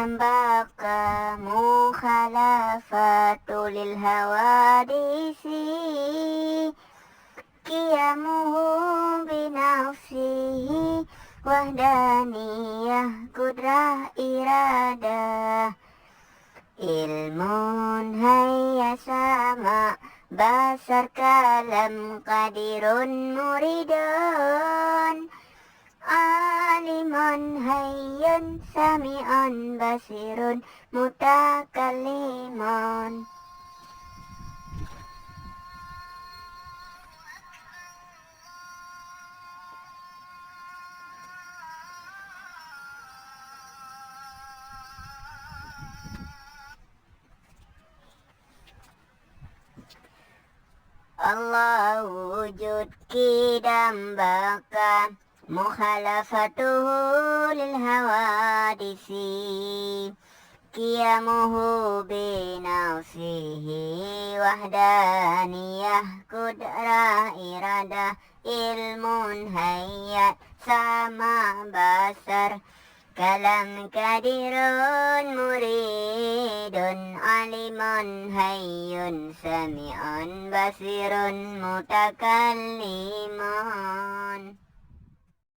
بقى مخالفة للحوادث قيامه بنفسه وحدانية قدرة إرادة علم هيا سمع بصر كلام قدير مريد عالم هي سميع بصير متكلم. Allah wujud kidam baka mukhalafatuhu lil hawadisi qiyamuhu binafsihi wahdaniyah kudrah iradah ilmun hayat sama basar kalam kadirun muridun alimun hayyun sami'un basirun mutakallimun.